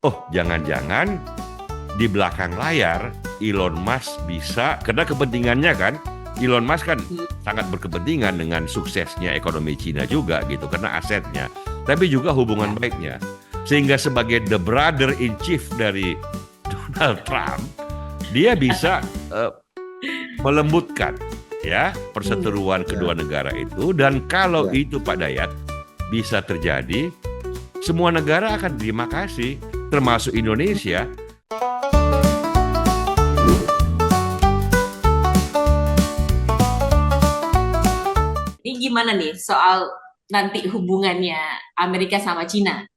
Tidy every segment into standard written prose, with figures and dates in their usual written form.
oh jangan-jangan di belakang layar Elon Musk bisa, karena kepentingannya kan, Elon Musk kan sangat berkepentingan dengan suksesnya ekonomi Cina juga gitu, karena asetnya, tapi juga hubungan baiknya. Sehingga sebagai the brother in chief dari Donald Trump, dia bisa melembutkan ya perseteruan kedua negara itu. Dan kalau itu Pak Dayat bisa terjadi, semua negara akan terima kasih, termasuk Indonesia. Ini gimana nih soal nanti hubungannya Amerika sama Cina?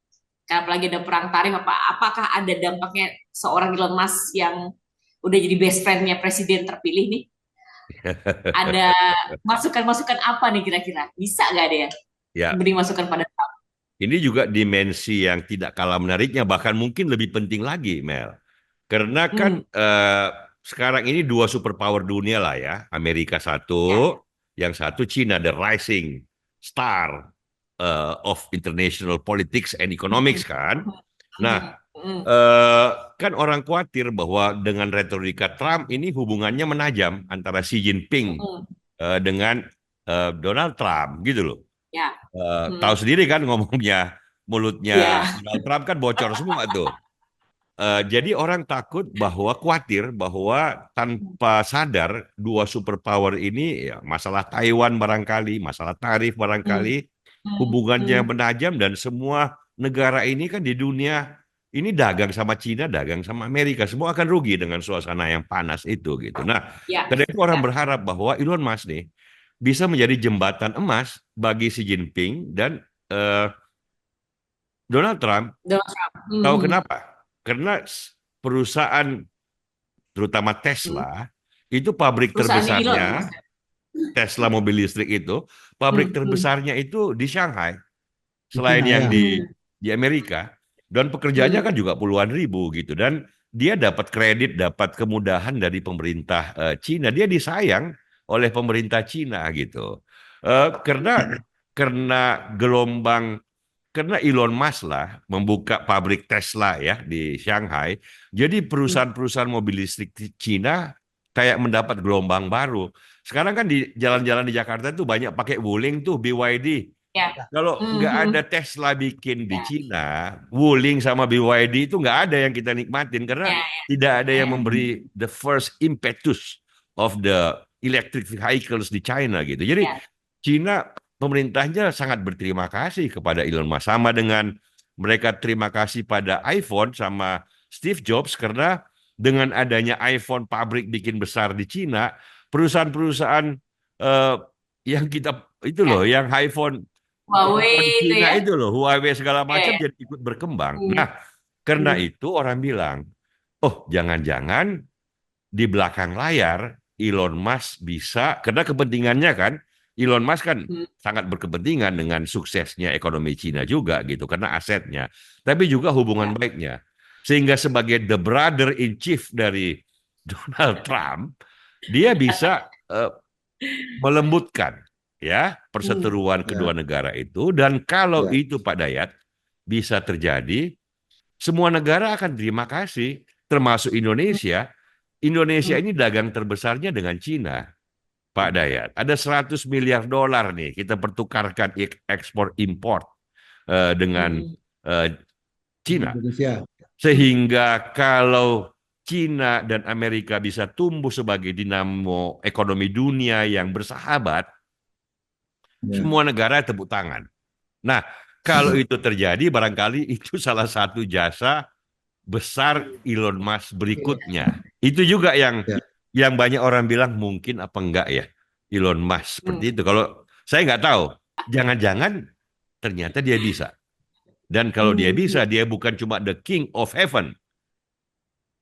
Karena apalagi ada perang tarif, apakah ada dampaknya seorang Elon Musk yang udah jadi best friend-nya presiden terpilih nih? Ada masukan-masukan apa nih kira-kira? Bisa nggak dia Ya, beri masukan pada Trump? ini juga dimensi yang tidak kalah menariknya, bahkan mungkin lebih penting lagi, Mel. Karena kan Hmm, sekarang ini dua superpower dunia lah ya, Amerika ya. satu, yang satu Cina, the rising star of international politics and economics kan. Nah, Hmm, eh, kan orang khawatir bahwa dengan retorika Trump ini hubungannya menajam antara Xi Jinping hmm, dengan Donald Trump gitu loh. ya. Tahu Hmm, sendiri kan ngomongnya, mulutnya ya. Donald Trump kan bocor semua tuh. Jadi orang takut bahwa khawatir bahwa tanpa sadar dua superpower ini ya masalah Taiwan barangkali, masalah tarif Hmm, barangkali hmm, hubungannya hmm. menajam dan semua negara ini kan di dunia ini dagang sama Cina, dagang sama Amerika, semua akan rugi dengan suasana yang panas itu gitu. Nah, Ya, karena itu orang ya. berharap bahwa Elon Musk nih bisa menjadi jembatan emas bagi Xi Jinping dan eh, Donald Trump. Donald Trump. Tahu Hmm, kenapa? Karena perusahaan terutama hmm. Tesla itu pabrik Perusahaannya Elon terbesarnya, maksudnya. Tesla mobil listrik itu pabrik Hmm, hmm. terbesarnya itu di Shanghai Di selain Cina yang ya. Hmm, di Amerika, dan pekerjaannya hmm. kan juga puluhan ribu gitu, dan dia dapat kredit, dapat kemudahan dari pemerintah Cina, dia disayang oleh pemerintah Cina gitu. Karena gelombang, karena Elon Musk lah membuka pabrik Tesla ya di Shanghai, jadi Hmm. perusahaan-perusahaan mobil listrik di Cina kayak mendapat gelombang baru. Sekarang kan di jalan-jalan di Jakarta tuh banyak pakai Wuling tuh, BYD. Ya. Kalau nggak ada Mhm. Tesla bikin di Ya, Cina, Wuling sama BYD itu nggak ada yang kita nikmatin karena ya, tidak ada ya, yang ya. memberi the first impetus of the electric vehicles di China gitu. Jadi Ya. Cina pemerintahnya sangat berterima kasih kepada Elon Musk, sama dengan mereka terima kasih pada iPhone sama Steve Jobs, karena dengan adanya iPhone pabrik bikin besar di Cina, perusahaan-perusahaan eh, yang kita itu loh, Ya. yang iPhone Huawei itu Cina ya. itu loh, Huawei segala Ya, macam ya. jadi ikut berkembang. Hmm, Nah, karena hmm, itu orang bilang, oh jangan-jangan di belakang layar Elon Musk bisa, karena kepentingannya kan, Elon Musk kan hmm, sangat berkepentingan dengan suksesnya ekonomi Cina juga gitu, karena asetnya, tapi juga hubungan ya. baiknya. Sehingga sebagai the brother in chief dari Donald Trump, dia bisa melembutkan ya Hmm, perseteruan Ya. kedua negara itu. Dan kalau Ya. itu Pak Dayat bisa terjadi, semua negara akan terima kasih, termasuk hmm, Indonesia. Indonesia hmm, ini dagang terbesarnya dengan Cina, Pak Dayat. Ada 100 miliar dolar nih kita pertukarkan ekspor impor dengan hmm, eh, Di Cina. Indonesia. hmm. Sehingga kalau Cina dan Amerika bisa tumbuh sebagai dinamo ekonomi dunia yang bersahabat, Ya. semua negara tepuk tangan. Nah, kalau itu terjadi, barangkali itu salah satu jasa besar Elon Musk berikutnya. Itu juga Ya. yang banyak orang bilang mungkin apa enggak ya Elon Musk Hmm. seperti itu. Kalau saya nggak tahu, jangan-jangan ternyata dia bisa. Dan kalau dia Hmm, bisa, dia bukan cuma the king of heaven,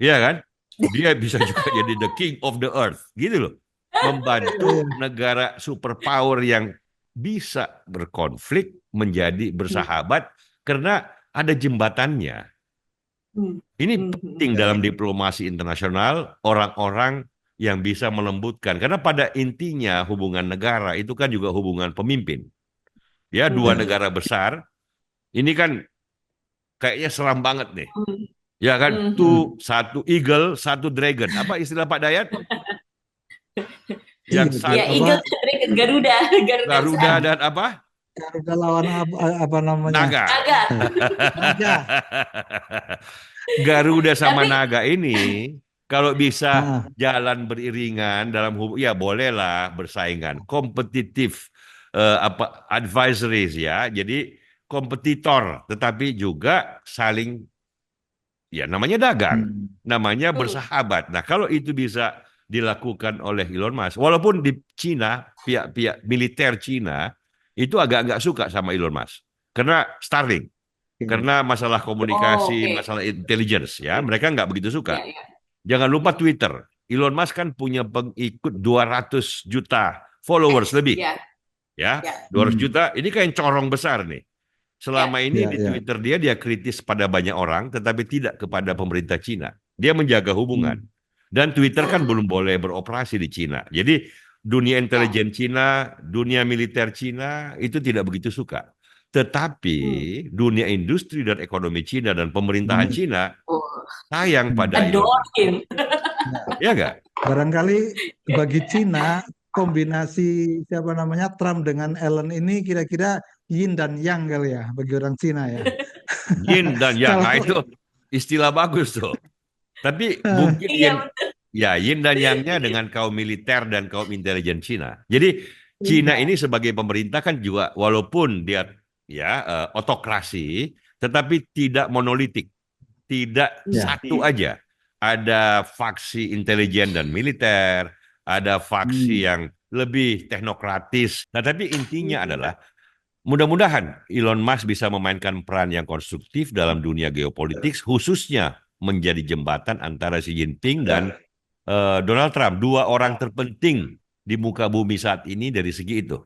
ya kan? Dia bisa juga jadi the king of the earth, gitu loh. Membantu Ya. negara superpower yang bisa berkonflik menjadi hmm, bersahabat karena ada jembatannya. hmm, Ini hmm, hmm. penting Ya. dalam diplomasi internasional, orang-orang yang bisa melembutkan. Karena pada intinya hubungan negara itu kan juga hubungan pemimpin. Ya, dua Ya. Hmm, negara besar, ini kan kayaknya seram banget nih. Ya kan, Mhm. satu eagle, satu dragon. Apa istilah Pak Dayat? Iya Yang itu Ya, satu apa Eagle, Garuda, Garuda Garuda besar. dan apa? Garuda lawan apa namanya? Naga. Naga. Naga. Garuda sama Tapi naga ini kalau bisa Ah, jalan beriringan dalam hubung, ya bolehlah bersaingan, kompetitif, apa advisories ya. Jadi kompetitor, tetapi juga saling, ya namanya dagang, hmm, namanya hmm, bersahabat. Nah, kalau itu bisa dilakukan oleh Elon Musk, walaupun di Cina, pihak-pihak militer Cina itu agak-agak suka sama Elon Musk. Karena Starlink, oke. karena masalah oh, komunikasi, oke. masalah intelligence ya, mereka nggak begitu Ya, suka. ya. Jangan lupa Hmm. Twitter. Elon Musk kan punya pengikut 200 juta followers lebih Ya, ya. ya, 200 Hmm, juta ini kan corong besar nih. ya. Selama ini ya, di ya. Twitter dia kritis pada banyak orang, tetapi tidak kepada pemerintah Cina. Dia menjaga hubungan. Hmm, Dan Twitter kan Hmm. belum boleh beroperasi di Cina. Jadi dunia Ya. intelijen Cina, dunia militer Cina itu tidak begitu suka. Tetapi Hmm. dunia industri dan ekonomi Cina dan pemerintahan hmm, Cina Oh, sayang hmm. pada Elon adore Musk. him. Ya. Ya nggak? Barangkali bagi Cina kombinasi siapa namanya Trump dengan Elon ini kira-kira yin dan yang kali ya bagi orang Cina ya. Yin dan Yang. Kalau Nah, itu istilah bagus tuh. Tapi eh, mungkin Iya, betul. ya yin dan Yang-nya dengan kaum militer dan kaum intelijen Cina. Jadi Cina Iya. ini sebagai pemerintah kan juga walaupun dia ya otokrasi, tetapi tidak monolitik, tidak ya. satu aja. Ada faksi intelijen dan militer, ada faksi Hmm, yang lebih teknokratis. Nah, tapi intinya Hmm. adalah mudah-mudahan Elon Musk bisa memainkan peran yang konstruktif dalam dunia geopolitik, khususnya menjadi jembatan antara Xi Jinping dan Donald Trump, dua orang terpenting di muka bumi saat ini dari segi itu.